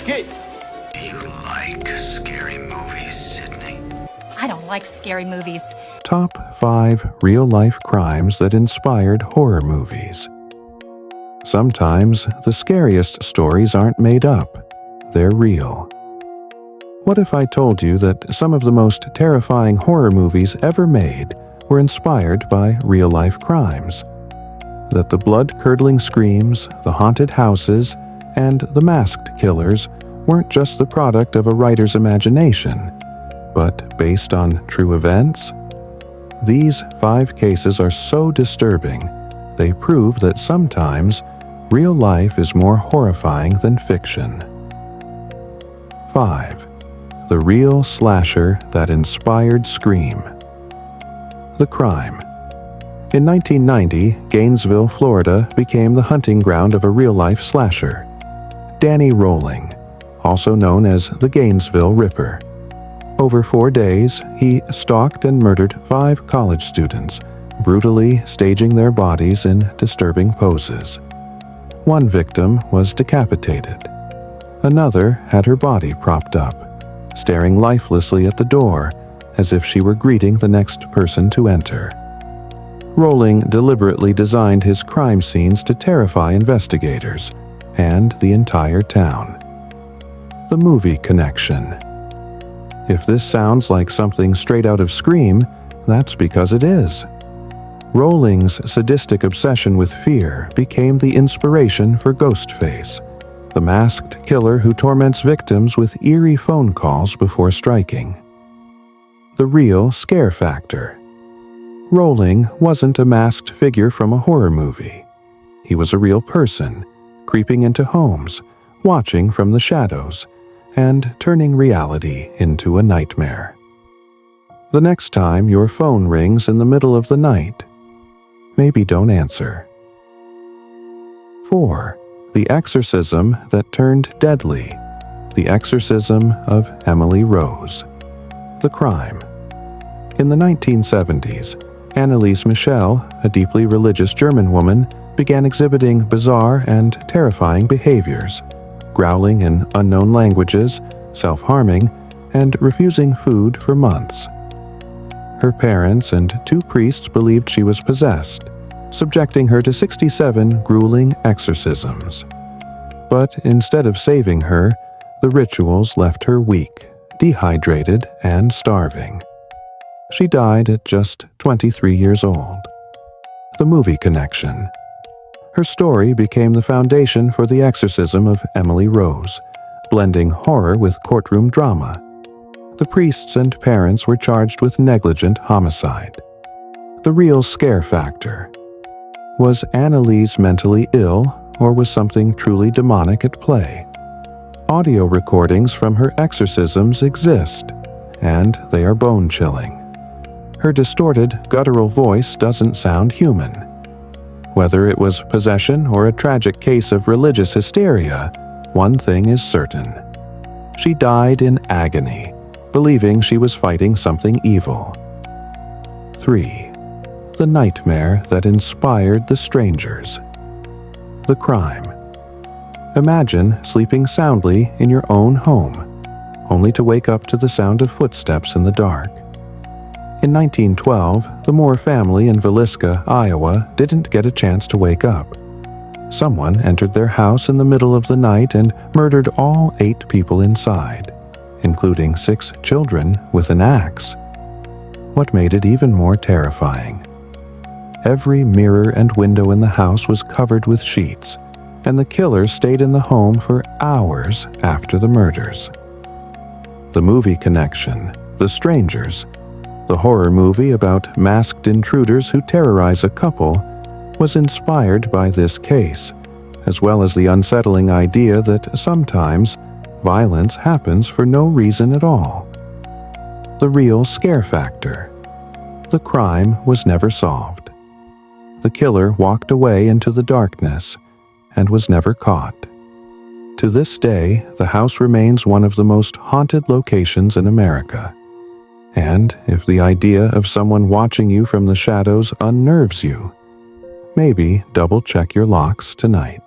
Skate! Do you like scary movies, Sydney? I don't like scary movies. Top 5 real-life crimes that inspired horror movies. Sometimes the scariest stories aren't made up, they're real. What if I told you that some of the most terrifying horror movies ever made were inspired by real-life crimes? That the blood-curdling screams, the haunted houses, and the masked killers weren't just the product of a writer's imagination, but based on true events? These 5 cases are so disturbing, they prove that sometimes real life is more horrifying than fiction. 5. The real slasher that inspired Scream. The crime. In 1990, Gainesville, Florida became the hunting ground of a real-life slasher, Danny Rolling, also known as the Gainesville Ripper. Over 4 days, he stalked and murdered 5 college students, brutally staging their bodies in disturbing poses. One victim was decapitated. Another had her body propped up, staring lifelessly at the door as if she were greeting the next person to enter. Rolling deliberately designed his crime scenes to terrify investigators and the entire town. The movie connection. If this sounds like something straight out of Scream, that's because it is. Rolling's sadistic obsession with fear became the inspiration for Ghostface, the masked killer who torments victims with eerie phone calls before striking. The real scare factor. Rolling wasn't a masked figure from a horror movie. He was a real person, creeping into homes, watching from the shadows, and turning reality into a nightmare. The next time your phone rings in the middle of the night, maybe don't answer. 4. The exorcism that turned deadly. The Exorcism of Emily Rose. The crime. In the 1970s, Anneliese Michel, a deeply religious German woman, began exhibiting bizarre and terrifying behaviors, growling in unknown languages, self-harming, and refusing food for months. Her parents and 2 priests believed she was possessed, subjecting her to 67 grueling exorcisms. But instead of saving her, the rituals left her weak, dehydrated, and starving. She died at just 23 years old. The movie connection. Her story became the foundation for the Exorcism of Emily Rose, blending horror with courtroom drama. The priests and parents were charged with negligent homicide. The real scare factor. Was Anneliese mentally ill, or was something truly demonic at play? Audio recordings from her exorcisms exist, and they are bone-chilling. Her distorted, guttural voice doesn't sound human. Whether it was possession or a tragic case of religious hysteria, one thing is certain. She died in agony, believing she was fighting something evil. 3. The nightmare that inspired the strangers. The crime. Imagine sleeping soundly in your own home, only to wake up to the sound of footsteps in the dark. In 1912, the Moore family in Villisca, Iowa, didn't get a chance to wake up. Someone entered their house in the middle of the night and murdered all 8 people inside, including 6 children, with an axe. What made it even more terrifying? Every mirror and window in the house was covered with sheets, and the killer stayed in the home for hours after the murders. The movie connection, The Strangers, the horror movie about masked intruders who terrorize a couple, was inspired by this case, as well as the unsettling idea that sometimes violence happens for no reason at all. The real scare factor. The crime was never solved. The killer walked away into the darkness and was never caught. To this day, the house remains one of the most haunted locations in America. And if the idea of someone watching you from the shadows unnerves you, maybe double-check your locks tonight.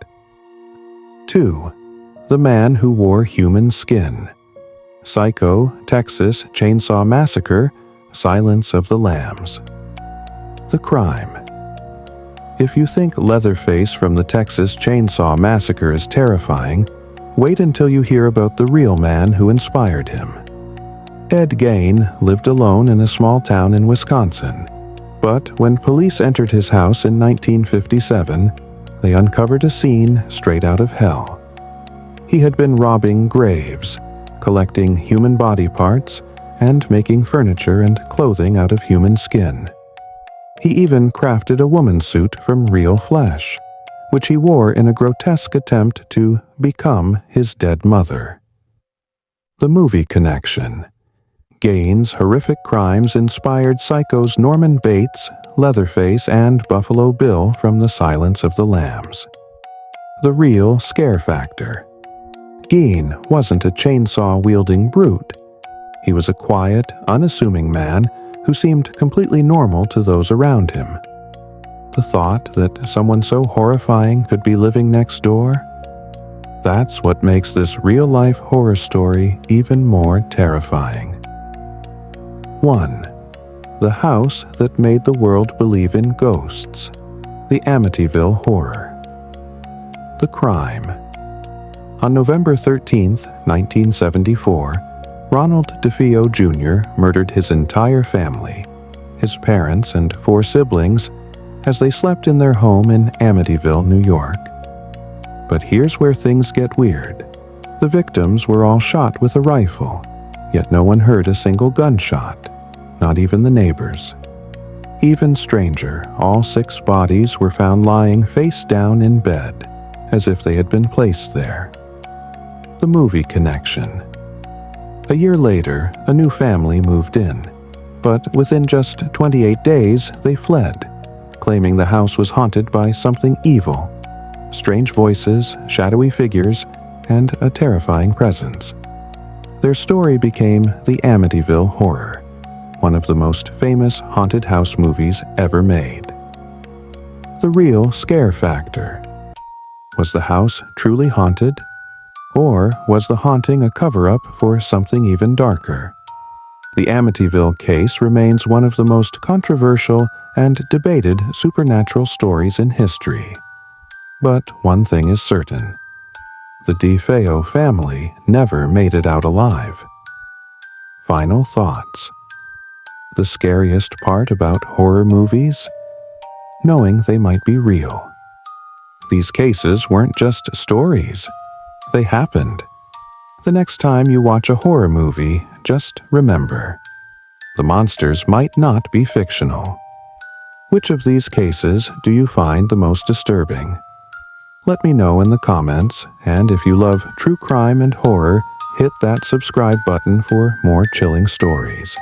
2. The Man Who Wore Human Skin, Psycho, Texas Chainsaw Massacre, Silence of the Lambs. The Crime. If you think Leatherface from the Texas Chainsaw Massacre is terrifying, wait until you hear about the real man who inspired him. Ed Gein lived alone in a small town in Wisconsin, but when police entered his house in 1957, they uncovered a scene straight out of hell. He had been robbing graves, collecting human body parts, and making furniture and clothing out of human skin. He even crafted a woman's suit from real flesh, which he wore in a grotesque attempt to become his dead mother. The Movie Connection. Gein's horrific crimes inspired Psycho's Norman Bates, Leatherface, and Buffalo Bill from The Silence of the Lambs. The Real Scare Factor. Gein wasn't a chainsaw-wielding brute. He was a quiet, unassuming man who seemed completely normal to those around him. The thought that someone so horrifying could be living next door? That's what makes this real-life horror story even more terrifying. 1. The House That Made the World Believe in Ghosts. The Amityville Horror. The Crime. On November 13, 1974, Ronald DeFeo Jr. murdered his entire family, his parents and 4 siblings, as they slept in their home in Amityville, New York. But here's where things get weird. The victims were all shot with a rifle, yet no one heard a single gunshot, not even the neighbors. Even stranger, all 6 bodies were found lying face down in bed, as if they had been placed there. The Movie Connection. A year later, a new family moved in, but within just 28 days they fled, claiming the house was haunted by something evil, strange voices, shadowy figures, and a terrifying presence. Their story became the Amityville Horror, one of the most famous haunted house movies ever made. The Real Scare Factor. Was the house truly haunted? Or was the haunting a cover-up for something even darker? The Amityville case remains one of the most controversial and debated supernatural stories in history. But one thing is certain. The DeFeo family never made it out alive. Final thoughts. The scariest part about horror movies? Knowing they might be real. These cases weren't just stories. They happened. The next time you watch a horror movie, just remember, the monsters might not be fictional. Which of these cases do you find the most disturbing? Let me know in the comments, and if you love true crime and horror, hit that subscribe button for more chilling stories.